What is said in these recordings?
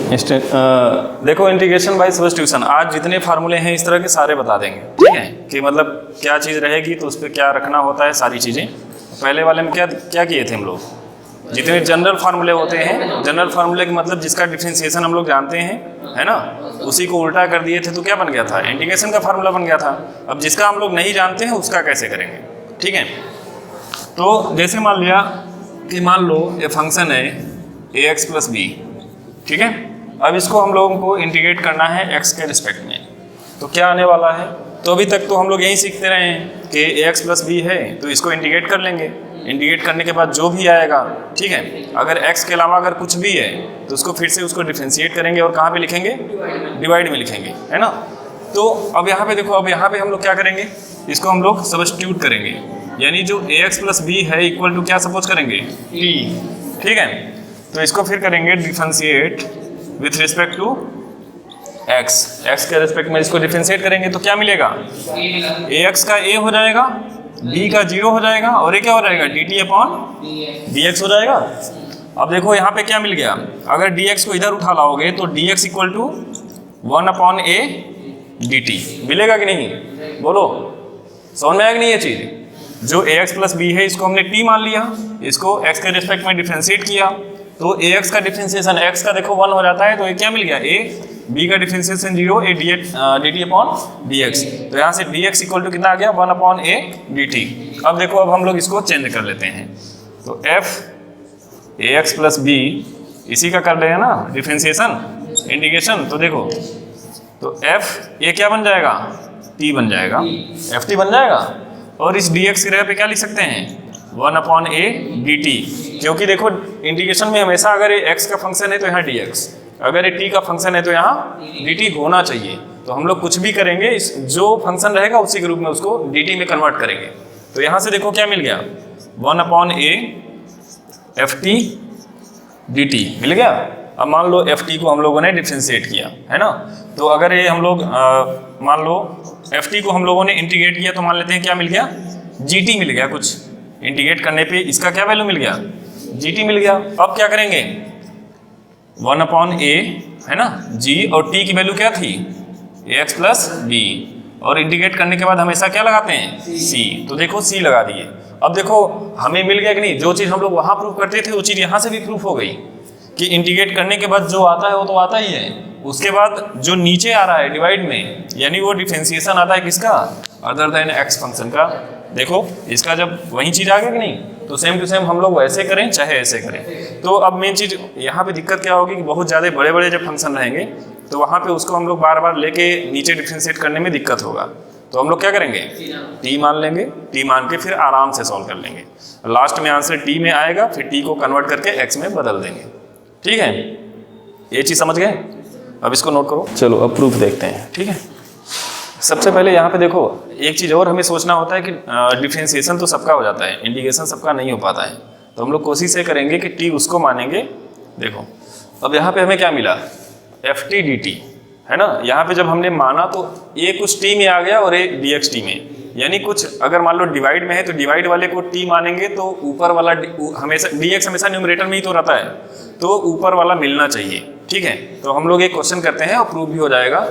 देखो integration by substitution, आज जितने फार्मूले हैं इस तरह के सारे बता देंगे, ठीक है, कि मतलब क्या चीज़ रहेगी तो उस पर क्या रखना होता है, सारी चीज़ें। पहले वाले में क्या क्या किए थे हम लोग, जितने जनरल फार्मूले होते हैं, जनरल फार्मूले का मतलब जिसका डिफरेंशिएशन हम लोग जानते हैं, है ना, उसी को उल्टा कर दिए थे तो क्या बन गया था, इंटीग्रेशन का फार्मूला बन गया था। अब जिसका हम लोग नहीं जानते हैं उसका कैसे करेंगे, ठीक है। तो जैसे मान लिया कि मान लो ये फंक्शन है ax प्लस बी, ठीक है। अब इसको हम लोगों को इंटीग्रेट करना है x के रिस्पेक्ट में, तो क्या आने वाला है, तो अभी तक तो हम लोग यही सीखते रहे हैं कि ax प्लस बी है तो इसको इंटीग्रेट कर लेंगे, इंटीग्रेट करने के बाद जो भी आएगा, ठीक है, अगर x के अलावा अगर कुछ भी है तो उसको फिर से उसको डिफ्रेंशिएट करेंगे और कहाँ पे लिखेंगे, डिवाइड में लिखेंगे, है ना। तो अब यहाँ पे देखो, अब यहाँ पे हम लोग क्या करेंगे, इसको हम लोग सब्स्टिट्यूट करेंगे, यानी जो ax प्लस बी है इक्वल टू क्या सपोज करेंगे, t, ठीक है। तो इसको फिर करेंगे differentiate with respect to x, x के रिस्पेक्ट में इसको डिफ्रेंशिएट करेंगे तो क्या मिलेगा, ax का a हो जाएगा, b का 0 हो जाएगा और ये क्या हो जाएगा, dt अपॉन dx हो जाएगा। अब देखो यहाँ पे क्या मिल गया, अगर dx को इधर उठा लाओगे तो dx equal to 1 upon a dt मिलेगा कि नहीं, बोलो समझ में आएगा नहीं ये चीज़। जो ax प्लस बी है इसको हमने t मान लिया, इसको x के रिस्पेक्ट में डिफ्रेंशिएट किया तो ax का डिफ्रेंशिएशन x का देखो 1 हो जाता है, तो ये क्या मिल गया, a, b का differentiation 0, a dt upon dx, तो यहाँ से dx इक्वल टू कितना आ गया, 1 अपॉन a dt। अब देखो अब हम लोग इसको चेंज कर लेते हैं, तो f ax प्लस b इसी का कर लेंगे ना डिफ्रेंशिएशन इंटीग्रेशन, तो देखो तो f ये क्या बन जाएगा, t बन जाएगा, ft बन जाएगा, और इस dx की जगह पे क्या लिख सकते हैं, 1 अपॉन a dt, क्योंकि देखो इंटीग्रेशन में हमेशा अगर ये x का फंक्शन है तो यहाँ dx, अगर ये t का फंक्शन है तो यहाँ dt होना चाहिए। तो हम लोग कुछ भी करेंगे, इस जो फंक्शन रहेगा उसी के रूप में उसको dt में कन्वर्ट करेंगे। तो यहाँ से देखो क्या मिल गया, 1 अपॉन a ft dt मिल गया। अब मान लो ft को हम लोगों ने डिफ्रेंशिएट किया, है ना, तो अगर ये हम लोग मान लो ft को हम लोगों ने इंटीग्रेट किया तो मान लेते हैं क्या मिल गया, gt मिल गया, कुछ इंटीग्रेट करने पे इसका क्या वैल्यू मिल गया, gt मिल गया। अब क्या करेंगे, 1 अपॉन a, है ना, g और t की वैल्यू क्या थी, ax प्लस b, और इंटीग्रेट करने के बाद हमेशा क्या लगाते हैं, c, तो देखो c लगा दिए। अब देखो हमें मिल गया कि नहीं, जो चीज़ हम लोग वहाँ प्रूफ करते थे वो चीज़ यहाँ से भी प्रूफ हो गई कि इंटीग्रेट करने के बाद जो आता है वो तो आता ही है, उसके बाद जो नीचे आ रहा है डिवाइड में, यानी वो डिफरेंशिएशन आता है किसका, अदर देन x फंक्शन का। देखो इसका जब वही चीज़ आ गया कि नहीं, तो सेम टू सेम हम लोग वैसे करें चाहे ऐसे करें। तो अब मेन चीज़ यहाँ पे दिक्कत क्या होगी कि बहुत ज़्यादा बड़े बड़े जब फंक्शन रहेंगे तो वहाँ पे उसको हम लोग बार बार लेके नीचे डिफरेंशिएट करने में दिक्कत होगा। तो हम लोग क्या करेंगे, t मान लेंगे, t मान के फिर आराम से सॉल्व कर लेंगे, लास्ट में आंसर t में आएगा, फिर t को कन्वर्ट करके x में बदल देंगे, ठीक है। ये चीज़ समझ गए, अब इसको नोट करो। चलो अब प्रूफ देखते हैं, ठीक है। सबसे पहले यहाँ पे देखो एक चीज़ और हमें सोचना होता है कि डिफरेंशिएशन तो सबका हो जाता है, इंटीग्रेशन सबका नहीं हो पाता है, तो हम लोग कोशिश ये करेंगे कि t उसको मानेंगे। देखो अब यहाँ पे हमें क्या मिला, ft dt, है ना, यहाँ पे जब हमने माना तो ये कुछ t में आ गया और ये dx t में, यानी कुछ अगर मान लो डिवाइड में है तो डिवाइड वाले को t मानेंगे तो ऊपर वाला हमेशा dx हमेशा न्यूमरेटर में ही तो रहता है, तो ऊपर वाला मिलना चाहिए, ठीक है। तो हम लोग एक क्वेश्चन करते हैं और प्रूफ भी हो जाएगा।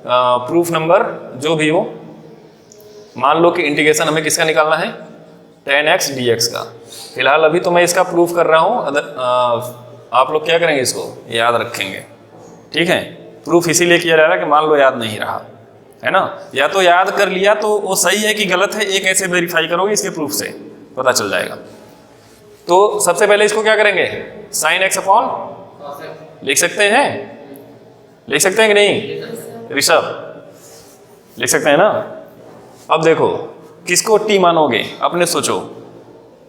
प्रूफ नंबर जो भी हो, मान लो कि इंटीग्रेशन हमें किसका निकालना है, tan x dx का। फिलहाल अभी तो मैं इसका प्रूफ कर रहा हूँ, आप लोग क्या करेंगे, इसको याद रखेंगे, ठीक है। प्रूफ इसीलिए किया जा रहा है कि मान लो याद नहीं रहा, है ना, या तो याद कर लिया तो वो सही है कि गलत है, एक ऐसे वेरीफाई करोगे इसके प्रूफ से पता चल जाएगा। तो सबसे पहले इसको क्या करेंगे, साइन x अपॉन लिख सकते हैं, लिख सकते हैं कि नहीं ऋषभ, लिख सकते हैं ना। अब देखो किसको t मानोगे, अपने सोचो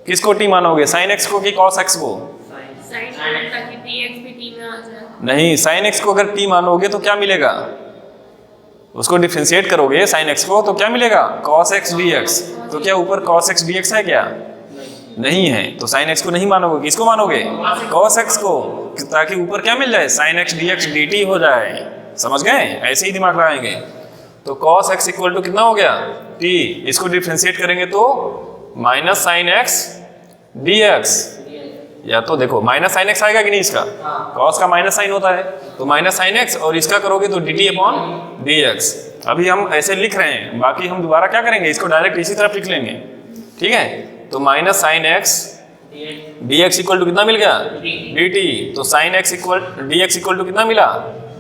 किसको t मानोगे, साइन x को कि कॉस x को, ताकि dx भी t में आ जाए। नहीं, साइन x को अगर t मानोगे तो क्या मिलेगा, उसको डिफरेंशिएट करोगे साइन x को तो क्या मिलेगा, cos x dx, तो क्या ऊपर cos x dx है क्या, नहीं है, तो साइन x को नहीं मानोगे, किसको मानोगे, cos x को, ताकि ऊपर क्या मिल जाए, साइन x dx dt हो जाए। समझ गए, ऐसे ही दिमाग लगाएंगे। तो cos x इक्वल टू कितना हो गया, t, इसको डिफरेंशिएट करेंगे तो माइनस साइन x dx, या तो देखो माइनस साइन x आएगा कि नहीं, इसका cos का माइनस साइन होता है, तो माइनस साइन एक्स, और इसका करोगे तो D t upon d x. अभी हम ऐसे लिख रहे हैं, बाकी हम दोबारा क्या करेंगे, इसको डायरेक्ट इसी तरफ लिख लेंगे। ठीक है, तो minus sine x d x equal to कितना मिल गया, डी टी। तो sine x equal d x equal to कितना मिला,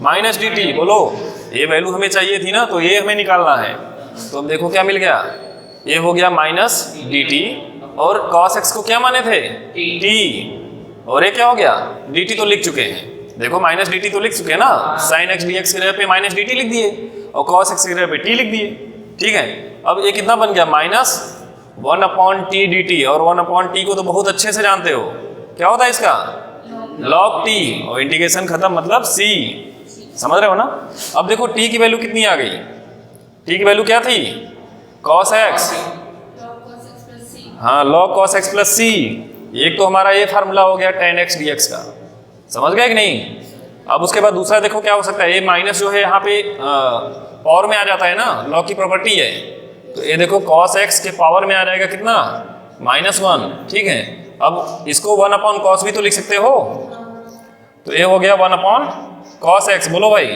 माइनस डी टी। बोलो, ये वैल्यू हमें चाहिए थी ना, तो ये हमें निकालना है। तो अब देखो क्या मिल गया, ये हो गया माइनस डी टी, और cos x को क्या माने थे, t, और ये क्या हो गया, dt तो लिख चुके हैं। देखो माइनस dt तो लिख चुके हैं ना, sin x dx की जगह पे माइनस dt लिख दिए, और cos x की जगह पे t लिख दिए। ठीक है, अब ये कितना बन गया, माइनस 1/t dt, और 1/t को तो बहुत अच्छे से जानते हो, क्या होता है इसका, log t, और इंटीग्रेशन खत्म मतलब c। समझ रहे हो ना। अब देखो t की वैल्यू कितनी आ गई, t की वैल्यू क्या थी, cos x, हाँ log cos x plus c। एक तो हमारा ये फार्मूला हो गया tan x dx का, समझ गए कि नहीं। अब उसके बाद दूसरा देखो क्या हो सकता है, ये माइनस जो है यहाँ पे पावर में आ जाता है ना, log की प्रॉपर्टी है। तो ये देखो cos x के पावर में आ जाएगा कितना, -1। ठीक है, अब इसको 1/cos भी तो लिख सकते हो, तो ये हो गया 1/cos x, बोलो भाई,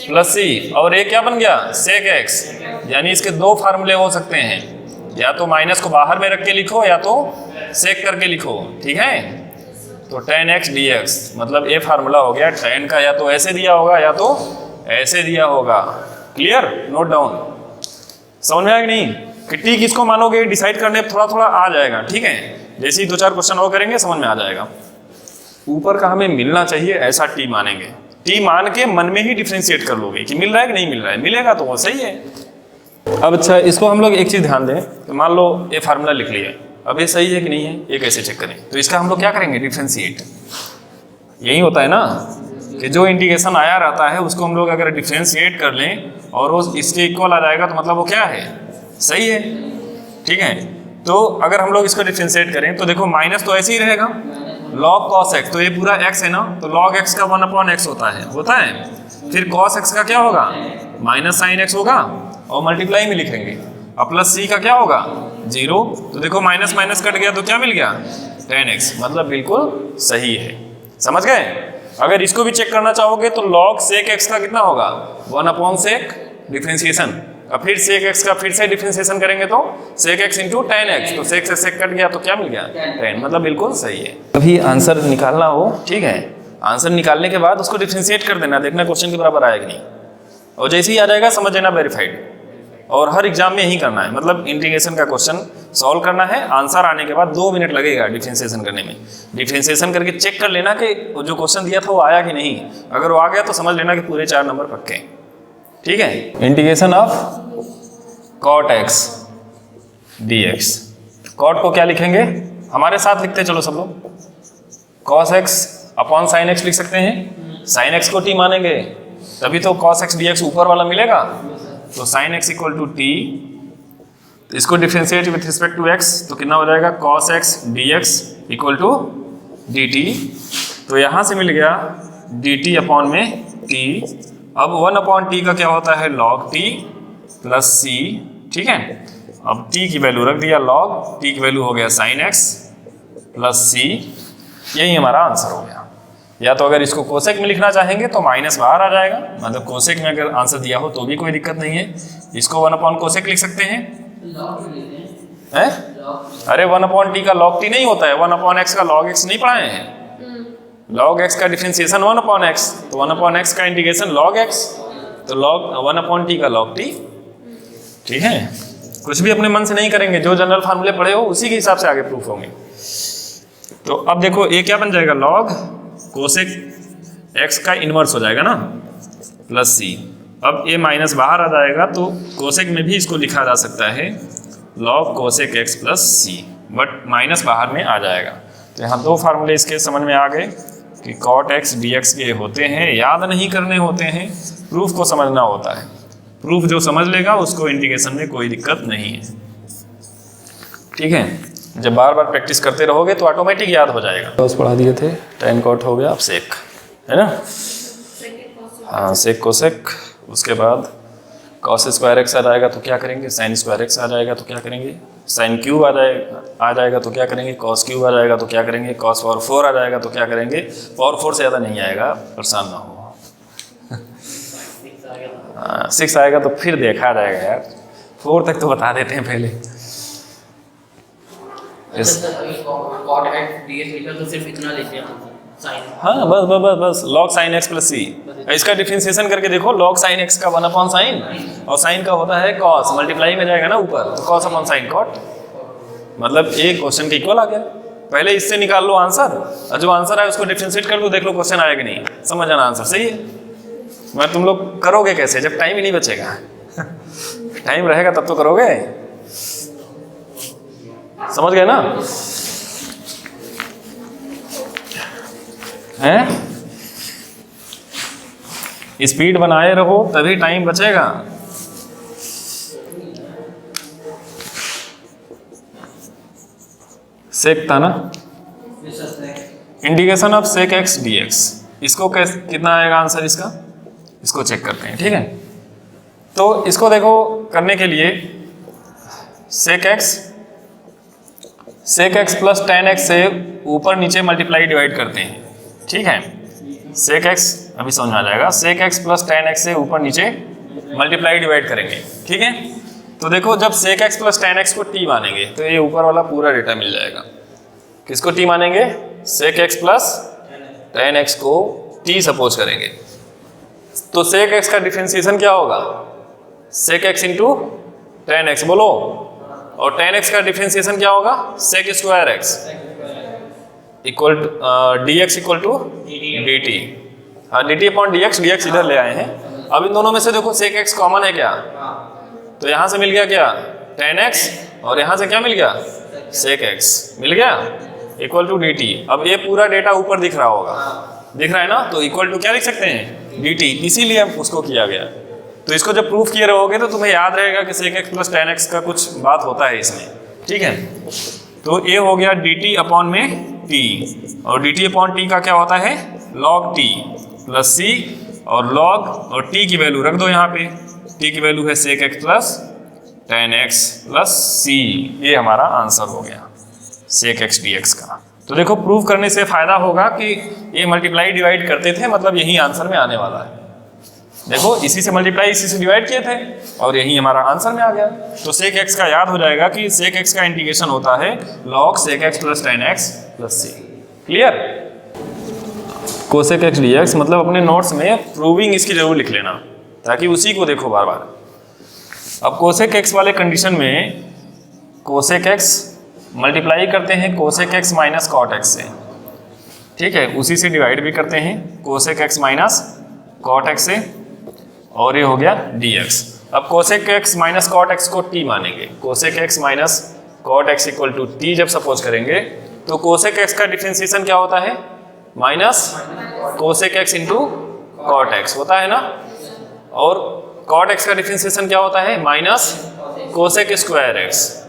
प्लस c, और ये क्या बन गया, sec x। यानी इसके दो फार्मूले हो सकते हैं, या तो माइनस को बाहर में रख के लिखो, या तो सेक करके लिखो। ठीक है, तो tan x dx मतलब ये फार्मूला हो गया tan का, या तो ऐसे दिया होगा या तो ऐसे दिया होगा। Clear, note down. समझ में आया कि नहीं, कि t किसको मानोगे डिसाइड करने थोड़ा थोड़ा आ जाएगा। ठीक है, जैसे ही 2-4 क्वेश्चन और करेंगे समझ में आ जाएगा। ऊपर का हमें मिलना चाहिए ऐसा t मानेंगे, t मान के मन में ही डिफ्रेंशिएट कर लोगे कि मिल रहा है कि नहीं मिल रहा है, मिलेगा तो वो सही है। अब अच्छा, इसको हम लोग एक चीज़ ध्यान दें, तो मान लो ये फार्मूला लिख लिया, अब ये सही है कि नहीं है, ये कैसे चेक करें, तो इसका हम लोग क्या करेंगे, डिफ्रेंशिएट। यही होता है ना कि जो इंटीग्रेशन आया रहता है उसको हम लोग अगर डिफ्रेंशिएट कर लें और वो इसके इक्वल आ जाएगा तो मतलब वो क्या है, सही है। ठीक है, तो अगर हम लोग इसको डिफ्रेंशिएट करें तो देखो माइनस तो ऐसे ही रहेगा, log cos x, तो ये पूरा x है ना, तो log x का 1/x होता है। फिर cos x का क्या होगा, माइनस साइन x होगा, और मल्टीप्लाई में लिखेंगे। अब प्लस c का क्या होगा, 0। तो देखो माइनस माइनस कट गया तो क्या मिल गया, tan x, मतलब बिल्कुल सही है। समझ गए। अगर इसको भी चेक करना चाहोगे तो log sec x का कितना होगा, 1/sec डिफरेंशिएशन। अब फिर sec x का फिर से डिफरेंशिएशन करेंगे तो sec x into tan x, तो sec से sec कट गया तो क्या मिल गया, tan, मतलब बिल्कुल सही है। अभी आंसर निकालना हो, ठीक है, आंसर निकालने के बाद उसको डिफरेंशिएट कर देना, देखना क्वेश्चन के बराबर आया कि नहीं, और जैसे ही आ जाएगा समझ लेना वेरीफाइड। और हर एग्जाम में यही करना है, मतलब इंटीग्रेशन का क्वेश्चन सॉल्व करना है, आंसर आने के बाद 2 मिनट लगेगा डिफरेंशिएशन करने में। डिफरेंशिएशन करके चेक कर लेना कि जो क्वेश्चन दिया था वो आया कि नहीं, अगर वो आ गया तो समझ लेना कि पूरे 4 नंबर पक्के। ठीक है, integration of cot x dx, cot को क्या लिखेंगे, हमारे साथ लिखते चलो सब लोग, cos x upon sin x लिख सकते हैं, sin x को t मानेंगे तभी तो cos x dx ऊपर वाला मिलेगा, तो sin x equal to t, इसको differentiate with respect to x तो कितना हो जाएगा, cos x dx equal to dt, तो यहाँ से मिल गया dt अपॉन में t। अब 1/t का क्या होता है, log t प्लस c। ठीक है, अब t की वैल्यू रख दिया log, t की वैल्यू हो गया sin x प्लस c, यही हमारा आंसर हो गया। या तो अगर इसको कोसेक में लिखना चाहेंगे तो माइनस बाहर आ जाएगा, मतलब कोसेक में अगर आंसर दिया हो तो भी कोई दिक्कत नहीं है, इसको 1/कोसेक लिख सकते हैं। अरे 1/t का log t नहीं होता है, 1/x का log x नहीं पढ़ाए हैं, log x का डिफरेंशिएशन 1/x, तो 1/x का इंटीग्रेशन log x, तो log 1/t का log t। ठीक है, कुछ भी अपने मन से नहीं करेंगे, जो जनरल फार्मूले पढ़े हो उसी के हिसाब से आगे प्रूफ होंगे। तो अब देखो ये क्या बन जाएगा, log कोसेक x का इन्वर्स हो जाएगा ना, प्लस c। अब ये माइनस बाहर आ जाएगा तो कोसेक में भी इसको लिखा जा सकता है log cosec x plus c, but minus बाहर में आ जाएगा। तो यहाँ 2 फार्मूले इसके समझ में आ गए कि cot x dx के होते हैं, याद नहीं करने होते हैं, प्रूफ को समझना होता है। प्रूफ जो समझ लेगा उसको इंटीग्रेशन में कोई दिक्कत नहीं है। ठीक है, जब बार बार प्रैक्टिस करते रहोगे तो ऑटोमेटिक याद हो जाएगा। बस पढ़ा दिए थे, tan cot हो गया, अब sec है ना, हाँ sec कोसेक, उसके बाद cos स्क्वायर x आ जाएगा तो क्या करेंगे, sin स्क्वायर x आ जाएगा तो क्या करेंगे, sin क्यूब आ जाएगा तो क्या करेंगे, cos क्यूब आ जाएगा तो क्या करेंगे, cos पावर 4 आ जाएगा तो क्या करेंगे, पावर 4 से ज़्यादा नहीं आएगा, परेशान ना हो। 6 आएगा तो फिर देखा जाएगा यार, 4 तक तो बता देते हैं पहले। कॉट एट dx लिखा तो सिर्फ इतना लेते हैं साइन। हाँ बस बस बस बस log sin x प्लस सी। इसका डिफरेंशिएशन करके देखो, log sin x का 1/sin और sin का होता है cos, मल्टीप्लाई में जाएगा ना ऊपर, तो cos अपॉन sin cot, मतलब एक क्वेश्चन के इक्वल आ गया। पहले इससे निकाल लो आंसर, और जो आंसर आए उसको डिफरेंशिएट कर लो, देख लो क्वेश्चन आया कि नहीं, समझ जाना आंसर सही है। मगर तुम लोग करोगे कैसे जब टाइम ही नहीं बचेगा? टाइम रहेगा तब तो करोगे, समझ गए ना? हैं? स्पीड बनाए रहो तभी टाइम बचेगा। सेक था ना, integration of sec x d x, इसको कैसे कितना आएगा आंसर इसका, इसको चेक करते हैं, ठीक है। तो इसको देखो करने के लिए sec x plus tan x से ऊपर नीचे मल्टीप्लाई डिवाइड करते हैं, ठीक है। सेक एक्स अभी समझ में आ जाएगा, sec x plus tan x से ऊपर नीचे मल्टीप्लाई डिवाइड करेंगे, ठीक है। तो देखो जब sec x plus tan x को t मानेंगे तो ये ऊपर वाला पूरा डेटा मिल जाएगा। किसको t मानेंगे? Sec x plus tan x को t सपोज करेंगे, तो सेक एक्स का डिफरेंशिएशन क्या होगा? Sec x into tan x, बोलो। और tan x का डिफरेंशिएशन क्या होगा? Sec square x equal d x equal to d t. हाँ, d t upon d x इधर ले आए हैं। अब इन दोनों में से देखो सेक एक्स कॉमन है क्या, तो यहाँ से मिल गया क्या? tan x, और यहाँ से क्या मिल गया? सेक एक्स मिल गया इक्वल टू डी टी। अब ये पूरा डेटा ऊपर दिख रहा होगा, दिख रहा है ना, तो इक्वल टू क्या लिख सकते हैं? डी टी, इसीलिए उसको किया गया। तो इसको जब प्रूफ किए रहोगे तो तुम्हें याद रहेगा कि sec x plus tan x का कुछ बात होता है इसमें, ठीक है। तो ये हो गया डी टी अपॉन में t, और डी टी अपॉन टी का क्या होता है? log t प्लस सी, और log और t की वैल्यू रख दो यहाँ पे, t की वैल्यू है sec x plus tan x plus c. ये हमारा आंसर हो गया सेक एक्स डी एक्स का। तो देखो प्रूफ करने से फायदा होगा कि ये मल्टीप्लाई डिवाइड करते थे, मतलब यही आंसर में आने वाला है। देखो इसी से मल्टीप्लाई इसी से डिवाइड किए थे और यही हमारा आंसर में आ गया। तो सेक एक्स का याद हो जाएगा कि सेक एक्स का इंटीग्रेशन होता है log sec x plus tan x plus c. Clear? Cosec x d x, मतलब अपने नोट्स में प्रूविंग इसकी जरूर लिख लेना ताकि उसी को देखो बार बार। अब कोसेक एक्स वाले कंडीशन में कोसेक एक्स मल्टीप्लाई करते हैं cosec x minus cot x से, ठीक है। उसी से डिवाइड भी करते हैं cosec x minus cot x से, और ये हो गया dx। अब cosec x minus cot x को t मानेंगे, cosec x minus cot x equal to t जब सपोज करेंगे तो कोसेक एक्स का डिफरेंशिएशन क्या होता है? Minus cosec x into cot x होता है ना, और कॉट एक्स का डिफरेंशिएशन क्या होता है? माइनस कोसेक स्क्वायर एक्स,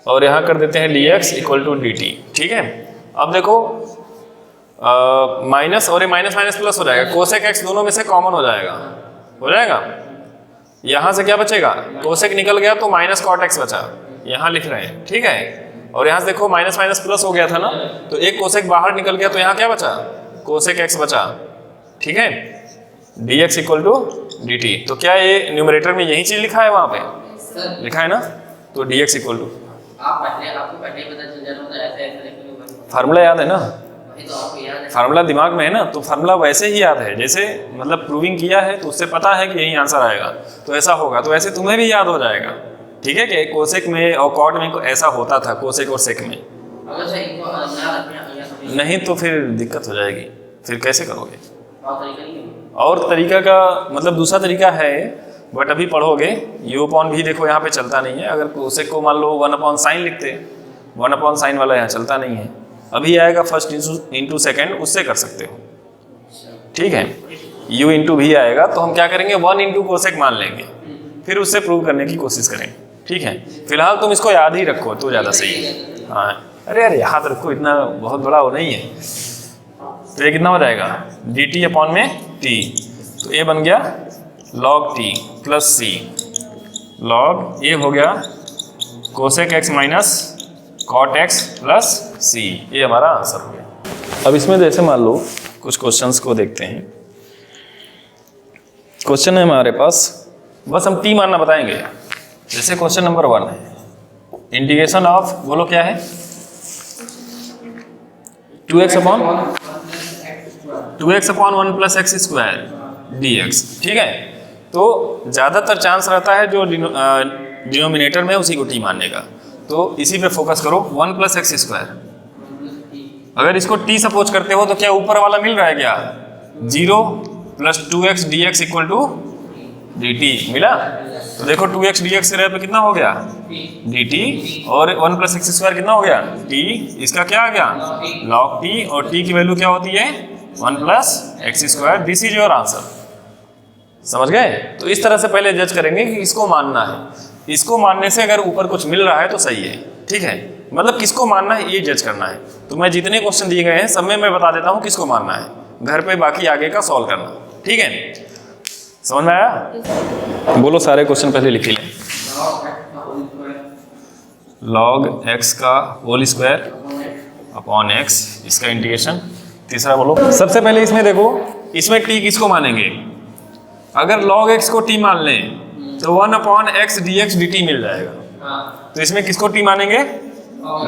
और यहाँ कर देते हैं dx इक्वल टू dt, ठीक है। अब देखो माइनस और ये माइनस माइनस प्लस हो जाएगा, कोसेक एक्स दोनों में से कॉमन हो जाएगा, यहाँ से क्या बचेगा? कोसेक निकल गया तो माइनस कॉट एक्स बचा, यहाँ लिख रहे हैं, ठीक है। और यहाँ से देखो माइनस माइनस प्लस हो गया था ना, तो एक कोसेक बाहर निकल गया तो यहाँ क्या बचा? कोसेक एक्स बचा, ठीक है। dx इक्वल टू dt, तो क्या ये न्यूमरेटर में यही चीज लिखा है? वहाँ पे लिखा है ना, तो dx इक्वल टू, आपको पहले पता चल जाना था ऐसे फार्मूला याद है ना, तो आपको याद है, फार्मूला दिमाग में है ना, तो फार्मूला वैसे ही याद है जैसे मतलब प्रूविंग किया है तो उससे पता है कि यही आंसर आएगा तो ऐसा होगा, तो ऐसे तुम्हें भी याद हो जाएगा, ठीक है। कि कोसेक में और कॉट में ऐसा होता था, कोसेक और सेक में। अगर से इनको ना रखें नहीं तो फिर दिक्कत हो जाएगी, फिर कैसे करोगे? और तरीका नहीं है। और तरीका का मतलब दूसरा तरीका है, बट अभी पढ़ोगे। यू अपॉन भी देखो यहाँ पे चलता नहीं है, अगर कोसेक को मान लो 1/sin लिखते, 1/sin वाला यहाँ चलता नहीं है। अभी आएगा फर्स्ट इंटू सेकेंड, उससे कर सकते हो, ठीक है। u इंटू भी आएगा तो हम क्या करेंगे? 1 इंटू कोसेक मान लेंगे, फिर उससे प्रूव करने की कोशिश करेंगे, ठीक है। फिलहाल तुम इसको याद ही रखो तो ज़्यादा सही है। हाँ अरे याद रखो, इतना बहुत बड़ा वो नहीं है। तो ये कितना हो जाएगा? dt अपॉन में t, तो ये बन गया log t प्लस c, log ये हो गया cosec x minus cot x plus c. ये हमारा आंसर हो गया। अब इसमें जैसे मान लो कुछ क्वेश्चंस को देखते हैं। क्वेश्चन है हमारे पास, बस हम टी मानना बताएंगे। जैसे क्वेश्चन नंबर 1 है, इंटीग्रेशन ऑफ, बोलो क्या है, 2x upon 1 plus x square dx, ठीक है। तो ज़्यादातर चांस रहता है जो डिनोमिनेटर में उसी को टी मानने का, तो इसी पे फोकस करो। 1 प्लस एक्स स्क्वायर, अगर इसको टी सपोज करते हो तो क्या ऊपर वाला मिल रहा है क्या, 0 plus 2x dx equal to dt मिला। तो देखो 2x dx से रहे पे कितना हो गया dt, और 1 प्लस एक्स स्क्वायर कितना हो गया t, इसका क्या आ गया log t, और t की वैल्यू क्या होती है 1 plus x square. This is your answer. समझ गए। तो इस तरह से पहले जज करेंगे कि इसको मानना है, इसको मानने से अगर ऊपर कुछ मिल रहा है तो सही है, ठीक है। मतलब किसको मानना है ये जज करना है। तो मैं जितने क्वेश्चन दिए गए हैं सब में मैं बता देता हूँ किसको मानना है, घर पे बाकी आगे का सॉल्व करना, ठीक है। समझ में आया। बोलो सारे क्वेश्चन पहले लिख लें। log x का होल स्क्वायर अपॉन x, इसका इंटीग्रेशन। तीसरा बोलो। सबसे पहले इसमें देखो, इसमें t किसको मानेंगे, अगर log x को t मान लें तो 1 अपॉन एक्स dx dt मिल जाएगा। तो इसमें किसको t मानेंगे,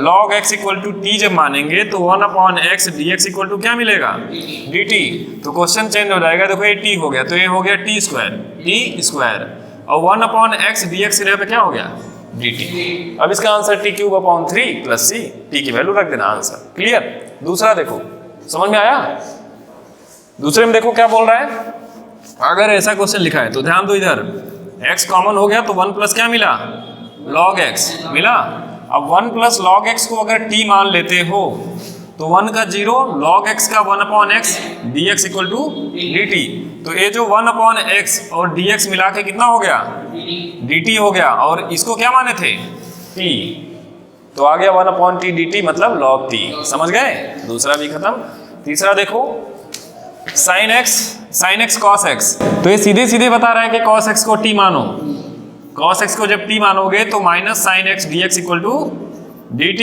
log x equal to t जब मानेंगे तो 1 upon x dx equal to क्या मिलेगा dt। तो क्वेश्चन चेंज हो जाएगा, देखो ये t हो गया तो ये हो गया t स्क्वायर, और 1 अपॉन एक्स dx की जगह पे क्या हो गया dt। अब इसका answer t cube upon 3 plus c, t की वैल्यू रख देना, आंसर क्लियर। दूसरा देखो, समझ में आया। दूसरे में देखो क्या बोल रहा है, अगर ऐसा क्वेश्चन लिखा है तो ध्यान दो, इधर x कॉमन हो गया तो 1 प्लस क्या मिला log x मिला। अब 1 प्लस log x को अगर t मान लेते हो तो 1 का 0, log x का 1 upon x dx equal to dt। तो ये जो 1 अपॉन एक्स और dx मिला के कितना हो गया dt हो गया, और इसको क्या माने थे t, तो आ गया 1 अपॉन t dt मतलब log t। समझ गए। दूसरा भी खत्म। तीसरा देखो, sin x cos x, तो ये सीधे सीधे बता रहा है कि cos x को t मानो, cos x को जब t मानोगे तो minus sin x dx equal to dt।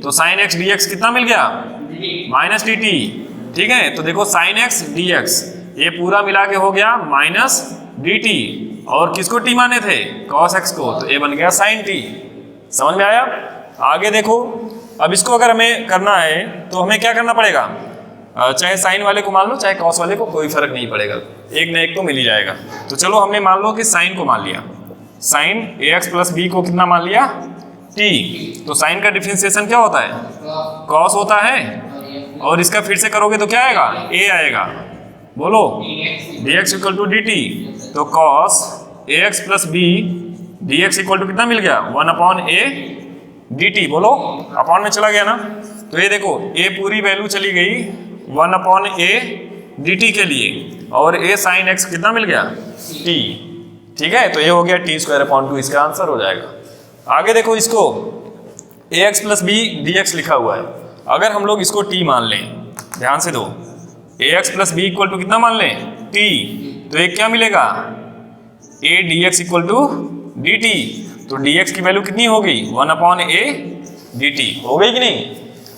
तो sin x dx कितना मिल गया माइनस dt, ठीक है। तो देखो sin x dx ये पूरा मिला के हो गया माइनस dt, और किसको t माने थे cos x को, तो ये बन गया sin t। समझ में आया। आगे देखो, अब इसको अगर हमें करना है तो हमें क्या करना पड़ेगा, चाहे साइन वाले को मान लो चाहे कॉस वाले को, कोई फर्क नहीं पड़ेगा, एक न एक तो मिल ही जाएगा। तो चलो हमने मान लो कि साइन को मान लिया, साइन ax प्लस बी को कितना मान लिया t। तो साइन का डिफरेंशिएशन क्या होता है कॉस होता है, और इसका फिर से करोगे तो क्या आएगा a आएगा। बोलो dx इक्वल टू dt, तो cos ax plus b dx equal to कितना मिल गया 1 अपॉन a dt। बोलो अपॉन में चला गया ना, तो ये देखो a पूरी वैल्यू चली गई 1 अपॉन a dt के लिए, और a साइन x कितना मिल गया t, ठीक है। तो ये हो गया t स्क्वायर अपॉन 2, इसका आंसर हो जाएगा। आगे देखो, इसको ax प्लस बी dx लिखा हुआ है, अगर हम लोग इसको t मान लें, ध्यान से दो, ax plus b equal to कितना मान लें t, तो ये क्या मिलेगा a dx equal to dt। तो dx की वैल्यू कितनी हो गई 1 अपॉन a dt, हो गई कि नहीं।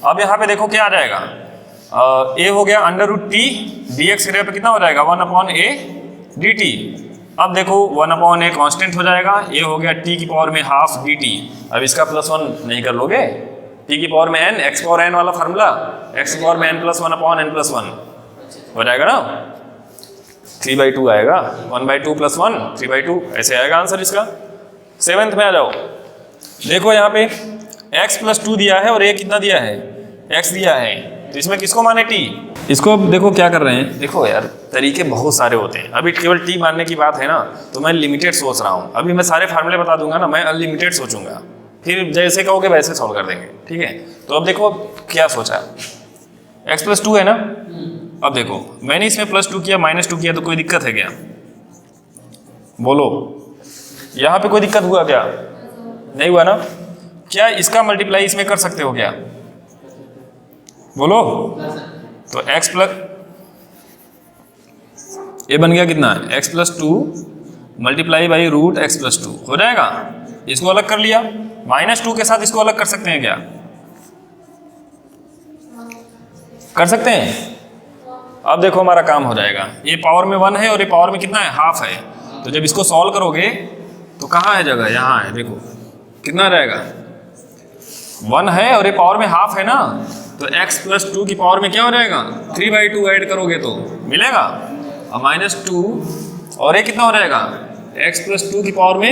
अब यहाँ पे देखो क्या आ जाएगा, a हो गया अंडर रूट टी, dx की जगह पे कितना हो जाएगा 1 अपॉन a dt। अब देखो 1 अपॉन a कांस्टेंट हो जाएगा, ये हो गया t की पावर में हाफ dt। अब इसका प्लस 1 नहीं कर लोगे, t की पावर में n, x पावर n वाला फार्मूला, x की पावर में n plus 1 upon n plus 1 हो जाएगा ना, 3/2 आएगा, 1/2 प्लस 1 3/2, ऐसे आएगा आंसर इसका। 7th में आ जाओ, देखो यहाँ पे x प्लस 2 दिया है और a कितना दिया है x दिया है, तो इसमें किसको माने t। इसको अब देखो क्या कर रहे हैं, देखो यार तरीके बहुत सारे होते हैं, अभी केवल t मानने की बात है ना, तो मैं लिमिटेड सोच रहा हूँ। अभी मैं सारे फार्मूले बता दूंगा ना, मैं अनलिमिटेड सोचूंगा, फिर जैसे कहोगे वैसे सॉल्व कर देंगे, ठीक है। तो अब देखो क्या सोचा, x प्लस 2 है ना, अब देखो मैंने इसमें प्लस 2 किया माइनस 2 किया, तो कोई दिक्कत है क्या, बोलो यहाँ पे कोई दिक्कत हुआ क्या, नहीं हुआ ना। क्या इसका मल्टीप्लाई इसमें कर सकते हो क्या, बोलो। तो x प्लस, ये बन गया कितना x plus 2 multiply by root x plus 2 हो जाएगा। इसको अलग कर लिया, माइनस 2 के साथ इसको अलग कर सकते हैं क्या, कर सकते हैं, अब देखो हमारा काम हो जाएगा, ये पावर में 1 है और ये पावर में कितना है, हाफ है। तो जब इसको सॉल्व करोगे तो कहाँ है जगह, यहाँ है, देखो कितना रहेगा 1 है और ये पावर में हाफ है ना, तो x प्लस 2 की पावर में क्या हो जाएगा 3/2 ऐड करोगे तो मिलेगा, और -2 और ये कितना हो जाएगा x प्लस 2 की पावर में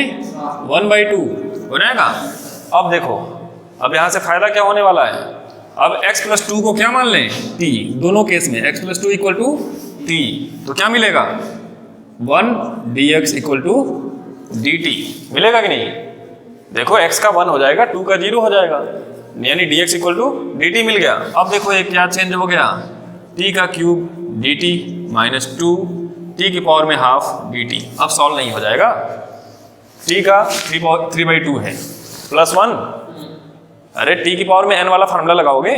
1/2 हो जाएगा। अब देखो, अब यहाँ से फायदा क्या होने वाला है, अब x प्लस 2 को क्या मान लें t, दोनों केस में x plus 2 equal to t, तो क्या मिलेगा 1 dx इक्वल टू dt मिलेगा कि नहीं। देखो x का 1 हो जाएगा, 2 का 0 हो जाएगा, यानी dx इक्वल टू dt मिल गया। अब देखो ये क्या चेंज हो गया, t का क्यूब dt माइनस 2 t की पावर में हाफ dt। अब सॉल्व नहीं हो जाएगा, t का 3/2 है प्लस 1, अरे t की पावर में n वाला फार्मूला लगाओगे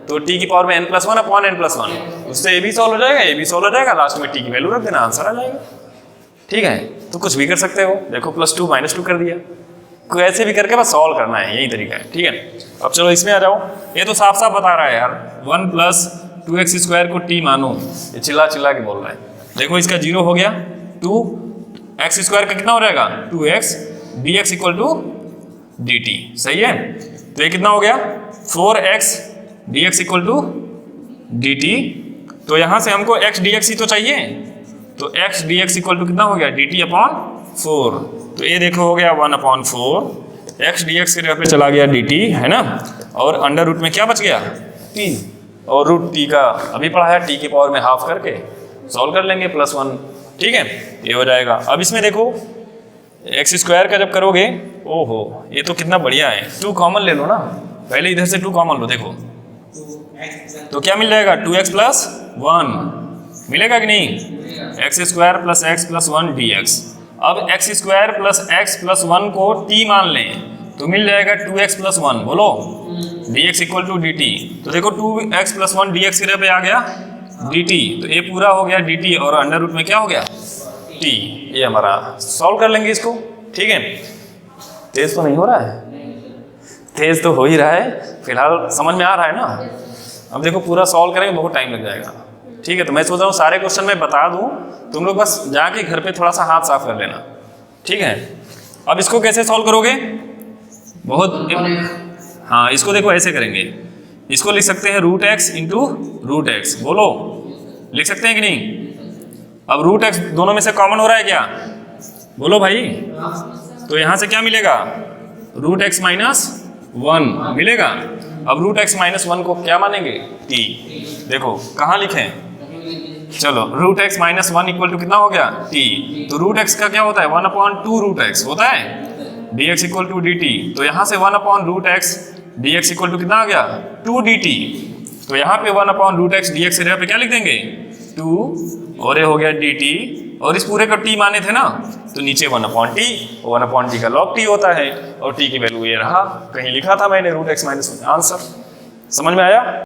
तो t की पावर में n+1 अपॉन n+1, उससे ये भी सॉल्व हो जाएगा, ये भी सॉल्व हो जाएगा, लास्ट में t की वैल्यू रख देना, आंसर आ जाएगा। ठीक है, तो कुछ भी कर सकते हो, देखो +2 -2 कर दिया, कोई ऐसे भी करके बस सॉल्व करना है, यही तरीका है। ठीक है, अब चलो इसमें आ जाओ, ये तो साफ साफ बता रहा है यार, 1 + 2x² को t मानो, ये चिल्ला चिल्ला के बोल रहा है। देखो इसका 0 हो गया, 2x² का कितना हो जाएगा 2x dx equal to dt, सही है। तो ये कितना हो गया 4x dx equal to dt, तो यहाँ से हमको x dx ही तो चाहिए, तो x dx इक्वल टू कितना हो गया dt अपॉन 4, तो ये देखो हो गया 1/4, x dx के जगह पे चला गया dt है ना, और अंडर रूट में क्या बच गया t, और रूट t का अभी पढ़ा है, t की पावर में हाफ करके सॉल्व कर लेंगे +1। ठीक है, ये हो जाएगा। अब इसमें देखो x² का जब करोगे, ओहो ये तो कितना बढ़िया है, 2 कॉमन ले लो ना, पहले इधर से 2 कॉमन लो, देखो तो क्या मिल जाएगा 2x + 1 मिलेगा कि नहीं, x² + x + 1 dx। अब x² + x + 1 को t मान लें तो मिल जाएगा 2x + 1, बोलो dx इक्वल टू dt, तो देखो 2x + 1 dx के जगह पे आ गया dt, तो ये पूरा हो गया dt और अंडर रूट में क्या हो गया t, ये हमारा सॉल्व कर लेंगे इसको। ठीक है, तेज तो नहीं हो रहा है, तेज तो हो ही रहा है, फिलहाल समझ में आ रहा है ना। अब देखो पूरा सॉल्व करेंगे बहुत टाइम लग जाएगा। ठीक है, तो मैं सोच रहा हूँ सारे क्वेश्चन मैं बता दूँ, तुम लोग बस जाके घर पे थोड़ा सा हाथ साफ कर लेना। ठीक है, अब इसको कैसे सॉल्व करोगे, बहुत हाँ, इसको देखो ऐसे करेंगे, इसको लिख सकते हैं √x × √x, बोलो लिख सकते हैं कि नहीं। अब √x दोनों में से कॉमन हो रहा है क्या, बोलो भाई, तो यहाँ से क्या मिलेगा √x - 1 मिलेगा। अब √x - 1 को क्या मानेंगे t, देखो कहाँ लिखें, चलो √x - 1 इक्वल टू कितना हो गया t, तो √x का क्या होता है 1/2 √x होता है, dx इक्वल टू dt, तो यहाँ से 1/√x dx इक्वल टू कितना आ गया 2 dt, तो यहाँ पे 1/√x dx के जगह पे क्या लिख देंगे 2, और ये हो गया dt, और इस पूरे को t माने थे ना, तो नीचे 1/t, 1/t का log t होता है, और t की वैल्यू ये रहा, कहीं लिखा था मैंने √x - 1, आंसर समझ में आया।